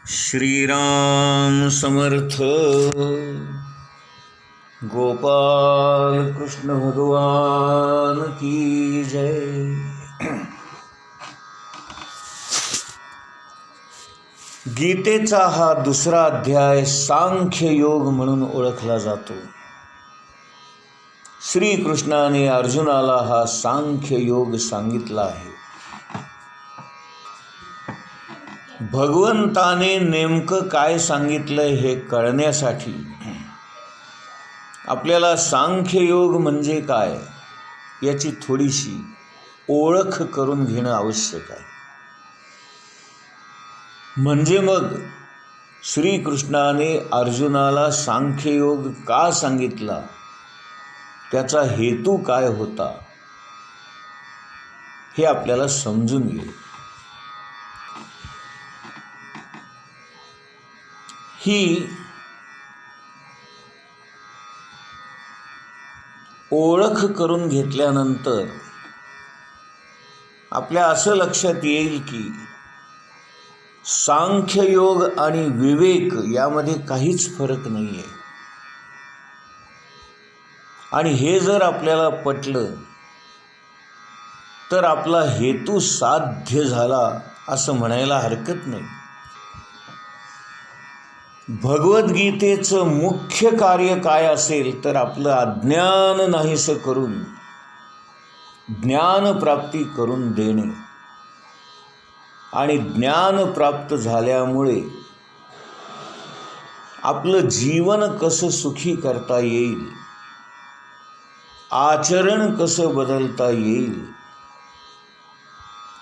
श्रीराम समर्थ. गोपाल कृष्ण भगवान की जय. गीतेचा हा दुसरा अध्याय सांख्य योग म्हणून ओळखला जातो. श्रीकृष्णाने अर्जुनाला हा सांख्य योग सांगितला आहे. भगवंताने नेमकं काय सांगितलं हे कळण्यासाठी आपल्याला सांख्ययोग म्हणजे काय याची थोडीशी ओळख करून घेणं आवश्यक आहे. म्हणजे मग श्रीकृष्णाने अर्जुनाला सांख्ययोग का सांगितला, त्याचा हेतू काय होता हे आपल्याला समजून येईल. ही ओळख करून घेतल्यानंतर आपल्या असं लक्षात येईल की सांख्ययोग आणि विवेक यामध्ये काहीच फरक नाही आहे. आणि हे जर आपल्याला पटलं तर आपला हेतू साध्य झाला असं म्हणायला हरकत नाही. भगवद्गीतेचं मुख्य कार्य काय असेल तर आपलं अज्ञान नाहीसं करून ज्ञानप्राप्ती करून देणे. आणि ज्ञान प्राप्त झाल्यामुळे आपलं जीवन कसं सुखी करता येईल, आचरण कसं बदलता येईल,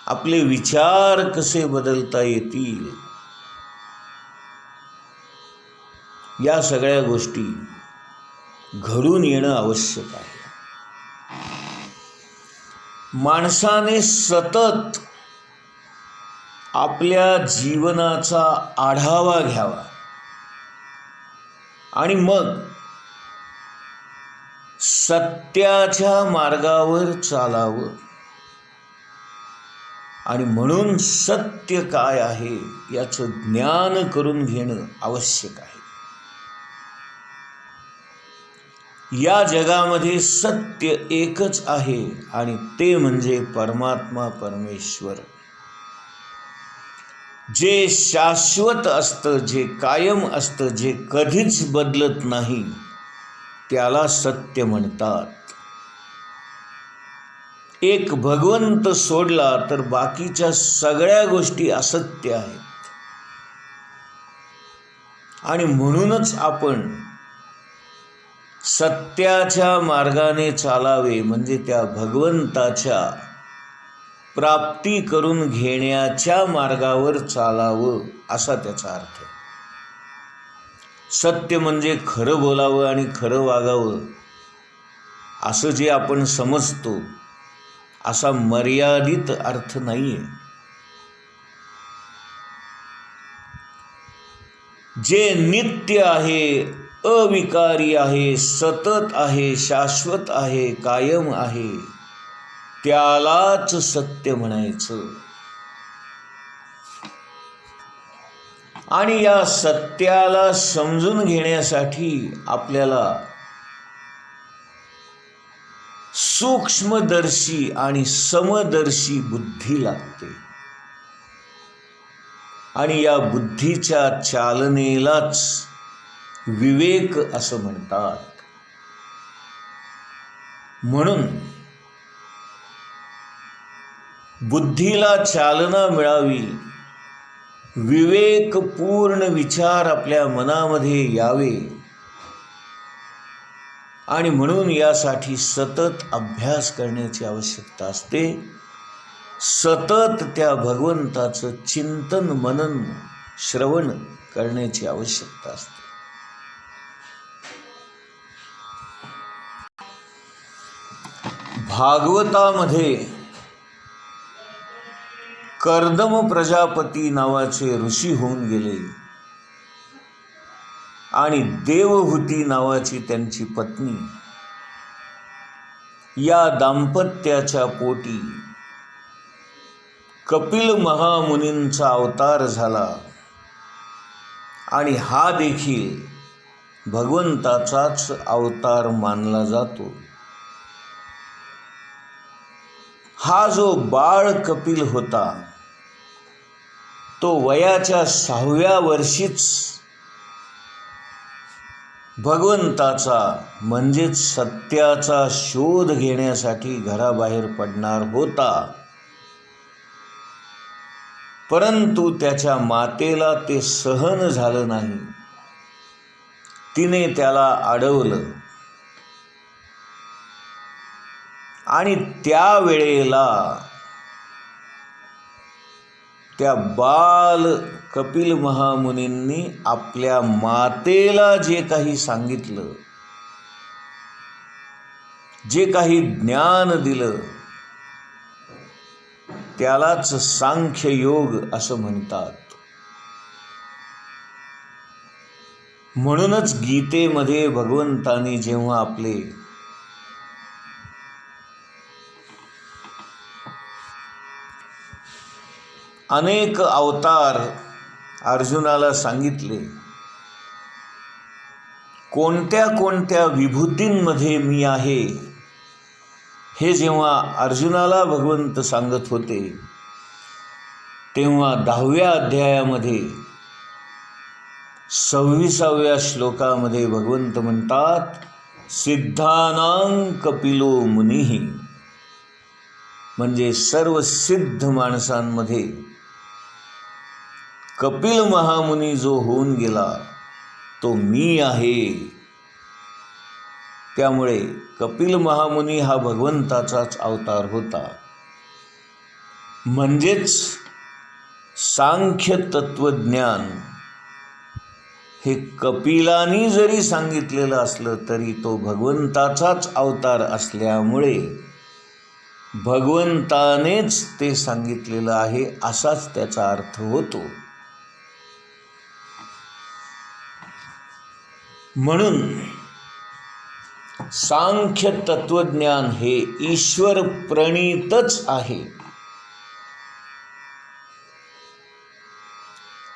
आपले विचार कसे बदलता येतील, या सगळ्या गोष्टी घडून येणं आवश्यक आहे. माणसाने सतत आपल्या जीवनाचा आढावा घ्यावा आणि मग सत्याच्या मार्गावर चालावं. आणि म्हणून सत्य काय आहे याचं ज्ञान करून घेणं आवश्यक आहे. या जगामध्ये सत्य एकच आहे आणि ते म्हणजे परमात्मा परमेश्वर. जे शाश्वत असतं, जे कायम असतं, जे कधीच बदलत नाही, त्याला सत्य म्हणतात. एक भगवंत सोडला तर बाकीच्या सगळ्या गोष्टी असत्य आहेत. आणि म्हणूनच आपण सत्याच्या मार्गाने चालावे, म्हणजे त्या भगवंताच्या प्राप्ती करून घेण्याच्या मार्गावर चालावं असा त्याचा अर्थ. सत्य म्हणजे खरं बोलावं आणि खरं वागावं असं जे आपण समजतो असा मर्यादित अर्थ नाही आहे. जे नित्य आहे, अविकारी आहे, सतत आहे, शाश्वत आहे, कायम आहे, त्यालाच सत्य म्हणायचं. आणि या सत्याला समजून घेण्यासाठी आपल्याला सूक्ष्मदर्शी आणि समदर्शी बुद्धी लागते. आणि या बुद्धीच्या चालनेलाच विवेक असं म्हणतात. म्हणून बुद्धीला चालना मिळावी, विवेकपूर्ण विचार आपल्या मनामध्ये यावे, आणि म्हणून यासाठी सतत अभ्यास करण्याची आवश्यकता असते. सतत त्या भगवंताचं चिंतन मनन श्रवण करण्याची आवश्यकता असते. भागवतामध्ये कर्दम प्रजापती नावाचे ऋषी होऊन गेले आणि देवहूती नावाची त्यांची पत्नी. या दाम्पत्याच्या पोटी कपिल महामुनींचा अवतार झाला आणि हा देखील भगवंताचाच अवतार मानला जातो. हा जो बाळ कपिल होता तो वयाच्या 6व्या वर्षीच भगवंताचा म्हणजेच सत्याचा शोध घेण्यासाठी घराबाहेर पडणार होता. परंतु त्याच्या मातेला ते सहन झालं नाही. तिने त्याला अडवलं आणि त्यावेळेला त्या बाल कपिल महामुनींनी आपल्या मातेला जे काही सांगितलं, जे काही ज्ञान दिलं, त्यालाच सांख्ययोग असं म्हणतात. म्हणूनच गीतेमध्ये भगवंतानी जेव्हा आपले अनेक अवतार अर्जुनाला सांगितले, कोणत्या कोणत्या विभूतींमध्ये मी आहे, हे जेव्हा अर्जुनाला भगवंत सांगत होते, तेव्हा 10व्या अध्यायामध्ये 26व्या श्लोकामध्ये भगवंत म्हणतात, सिद्धानां कपिलो मुनिः, म्हणजे सर्व सिद्ध माणसांमध्ये कपिल महामुनी जो होऊन गेला तो मी आहे. त्यामुळे कपिल महामुनी हा भगवंताचाच अवतार होता. म्हणजेच सांख्य तत्वज्ञान हे कपिलानी जरी सांगितलेलं असलं तरी तो भगवंताचाच अवतार असल्यामुळे भगवंतानेच ते सांगितलेलं आहे असाच त्याचा अर्थ होतो. म्हणून सांख्य तत्वज्ञान हे ईश्वर प्रणीतच आहे.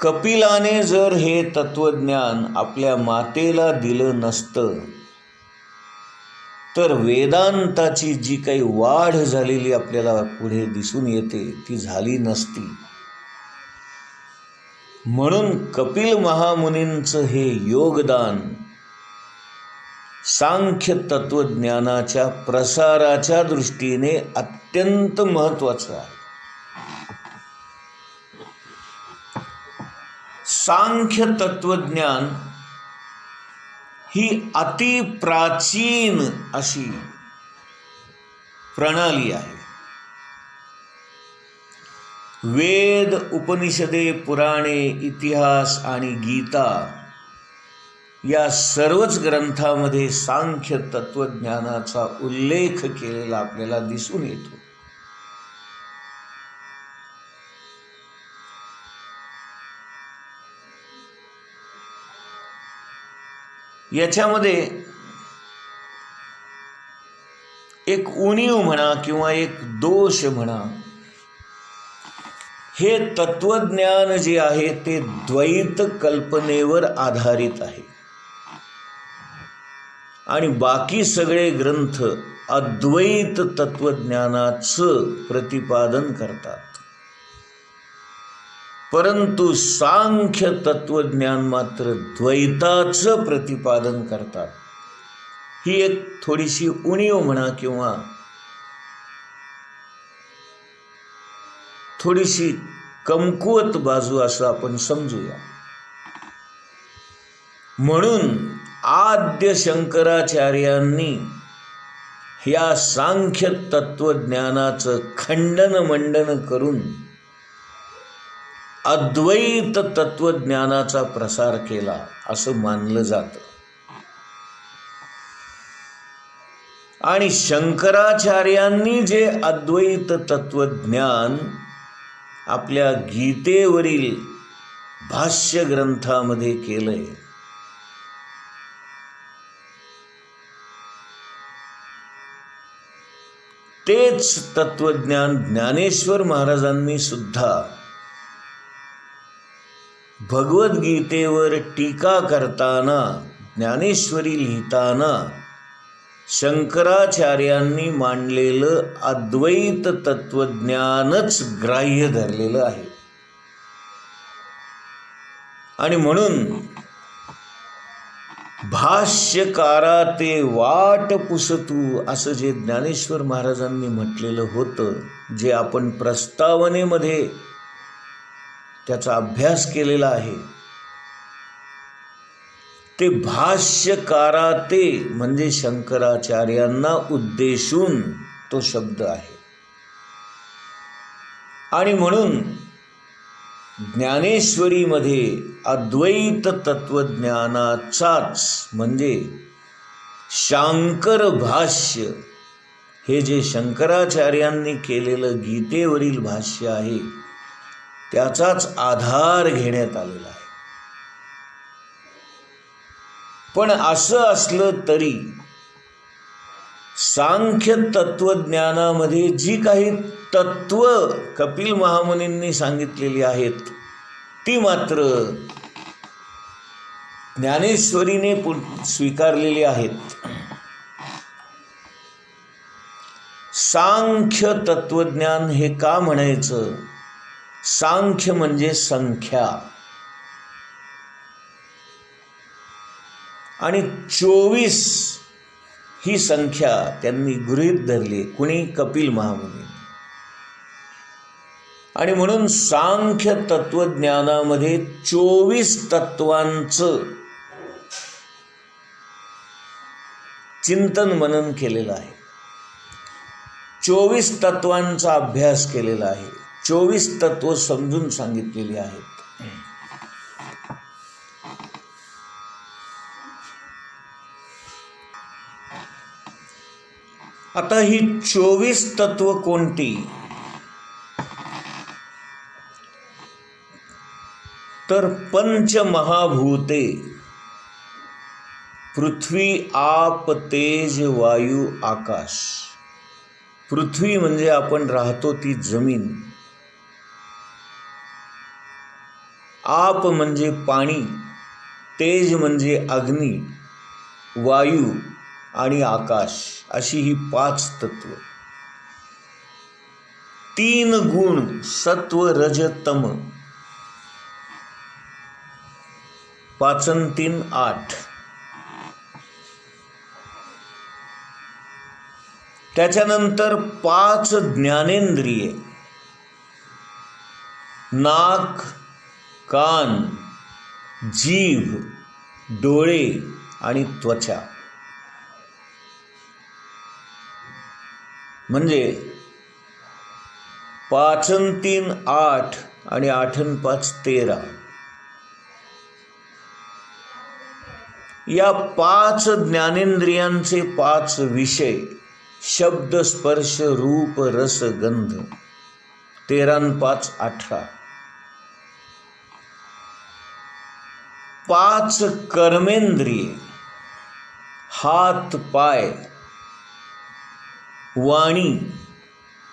कपिलाने जर हे तत्वज्ञान आपल्या मातेला दिलं नसतं तर वेदांताची जी काही वाढ झालेली आपल्याला पुढे दिसून येते ती झाली नसती. म्हणून कपिल महामुनींचं हे योगदान सांख्य तत्वज्ञानाच्या प्रसाराच्या दृष्टीने अत्यंत महत्त्वाचं आहे. सांख्य तत्वज्ञान ही अतिप्राचीन अशी प्रणाली आहे. वेद, उपनिषदे, पुराणे, इतिहास आणि गीता या सर्वच ग्रंथामध्ये सांख्य तत्वज्ञानाचा उल्लेख केलेला आपल्याला दिसून येतो. याच्यामध्ये एक उणीव म्हणा किंवा एक दोष म्हणा, हे तत्वज्ञान जे आहे ते द्वैत कल्पनेवर आधारित आहे आणि बाकी सगळे ग्रंथ अद्वैत तत्वज्ञानाचं प्रतिपादन करतात. परंतु सांख्य तत्वज्ञान मात्र द्वैताचं प्रतिपादन करतात. ही एक थोडीशी उणीव म्हणा किंवा थोडीशी कमकुवत बाजू असं आपण समजूया. म्हणून आद्य शंकराचार्यांनी ह्या सांख्य तत्वज्ञानाचं खंडन मंडन करून अद्वैत तत्वज्ञानाचा प्रसार केला असं मानलं जातं. आणि शंकराचार्यांनी जे अद्वैत तत्वज्ञान आपल्या गीतेवरील भाष्य ग्रंथामध्ये केलंय, तेच तत्वज्ञान ज्ञानेश्वर महाराजांनी सुद्धा भगवद्गीतेवर टीका करताना, ज्ञानेश्वरी लिहिताना शंकराचार्यांनी मांडलेलं अद्वैत तत्वज्ञानच ग्राह्य धरलेलं आहे. आणि म्हणून भाष्यकारा ते वाट पुसतू असं जे ज्ञानेश्वर महाराजांनी म्हटलेलं होतं, जे आपण प्रस्तावनेमध्ये त्याचा अभ्यास केलेला आहे, ते भाष्यकारा ते म्हणजे शंकराचार्यांना उद्देशून तो शब्द आहे. आणि म्हणून ज्ञानेश्वरीमध्ये अद्वैत तत्वज्ञानाचाच म्हणजे शांकर भाष्य, हे जे शंकराचार्यांनी केलेलं गीतेवरील भाष्य आहे, त्याचाच आधार घेण्यात आलेला आहे. पण असं असलं तरी सांख्य तत्वज्ञानामध्ये जी काही तत्व कपिल महामुनींनी सांगितलेली आहेत, ती मात्र ज्ञानेश्वरीने स्वीकारलेली आहेत. सांख्य तत्वज्ञान हे का म्हणायचं? सांख्य म्हणजे संख्या, आणि 24 ही संख्या त्यांनी गृहीत धरली. कुणी? कपिल महामुनी. आणि म्हणून सांख्य तत्वज्ञानामध्ये 24 तत्वांचं चिंतन मनन केलेलं आहे. 24 तत्वांचा अभ्यास केलेला आहे. 24 तत्व समजून सांगितलेली आहेत. आता ही 24 तत्व कोणती? तर पंचमहाभूते, पृथ्वी, आप, तेज, वायू, आकाश. पृथ्वी म्हणजे आपण राहतो ती जमीन, आप म्हणजे पाणी, तेज म्हणजे अग्नी, वायू आणि आकाश, अशी ही 5 तत्व. 3 गुण सत्व, रज, तम. 5 आणि 3 8. त्याच्यानंतर 5 ज्ञानेंद्रिये, नाक, कान, जीभ, डोळे आणि त्वचा. म्हणजे 5 आणि 3 8 आणि 8 आणि 5 13. या 5 ज्ञानेंद्रियांचे 5 विषय, शब्द, स्पर्श, रूप, रस, गंध. 13 आणि 5 18. 5 कर्मेंद्रिये, हात, पाय, वाणी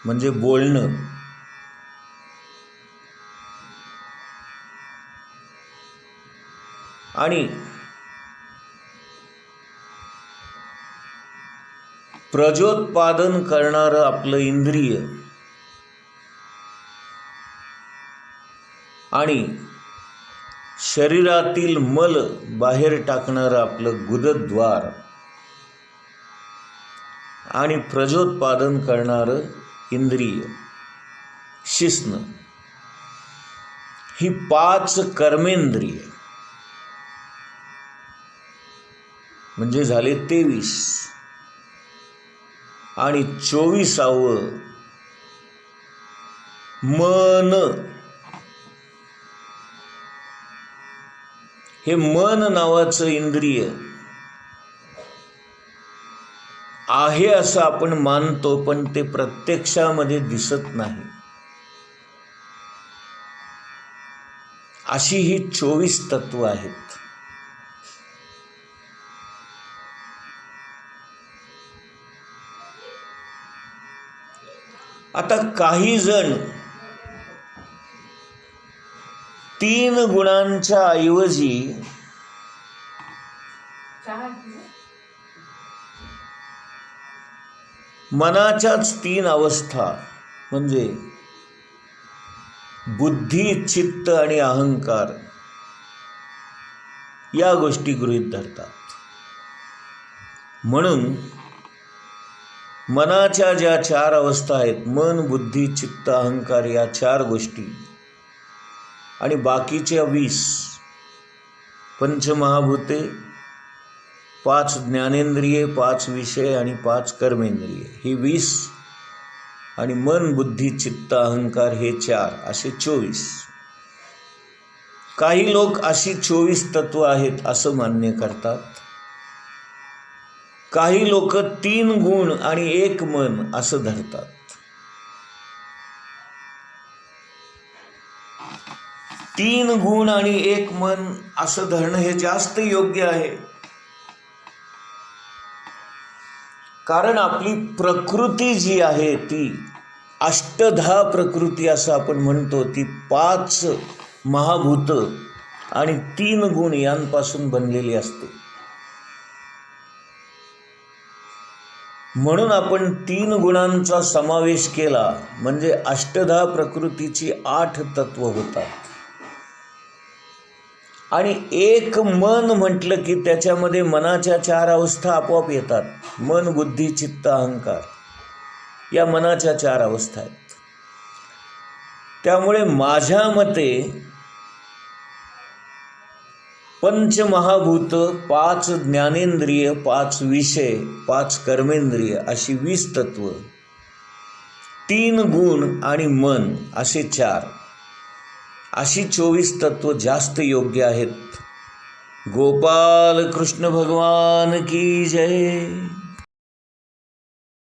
म्हणजे बोलणं, आणि प्रजोत्पादन करणारं आपलं इंद्रिय, आणि शरीरातील मल बाहेर टाकणारं आपलं गुदद्वार, आणि प्रजोत्पादन करणारं इंद्रिय शिस्न. ही 5 कर्मेंद्रिय म्हणजे झाले 23. आणि 24वं मन. हे मन नावाचं इंद्रिय आहे असं आपण मानतो, पण ते प्रत्यक्षामध्ये दिसत नाही. अशी ही 24 तत्व आहेत. आता काही जण तीन गुणांच्या ऐवजी मनाच्याच तीन अवस्था म्हणजे बुद्धी, चित्त आणि अहंकार या गोष्टी गृहीत धरतात. म्हणून मनाच्या ज्या चार अवस्था आहेत, मन, बुद्धी, चित्त, अहंकार, या चार गोष्टी आणि बाकीच्या 20 पंचमहाभूते, 5 ज्ञानेंद्रिये, 5 विषय आणि 5 कर्मेंद्रिये, ही 20 आणि मन, बुद्धी, चित्त, अहंकार हे 4, असे 24. काही लोक अशी 24 तत्व आहेत असं मान्य करतात. काही लोक 3 गुण आणि 1 मन असं धरतात. तीन गुण आणि 1 मन असं धरणं हे जास्त योग्य आहे. कारण आपली प्रकृती जी आहे ती अष्टधा प्रकृती असं आपण म्हणतो, ती 5 महाभूत आणि 3 गुण यांपासून बनलेली असते. म्हणून आपण 3 गुणांचा समावेश केला म्हणजे अष्टधा प्रकृतीची 8 तत्व होतात. आणि 1 मन म्हटलं की त्याच्यामध्ये मनाच्या 4 अवस्था आपोआप येतात. मन, बुद्धी, चित्त, अहंकार या मनाच्या 4 अवस्था आहेत. त्यामुळे माझ्या मते पंचमहाभूत, 5 ज्ञानेंद्रिय, 5 विषय, 5 कर्मेंद्रिय अशी 20 तत्व, 3 गुण आणि मन असे 4, अशी 24 तत्व जास्त योग्य आहेत. गोपाल कृष्ण भगवान की जय.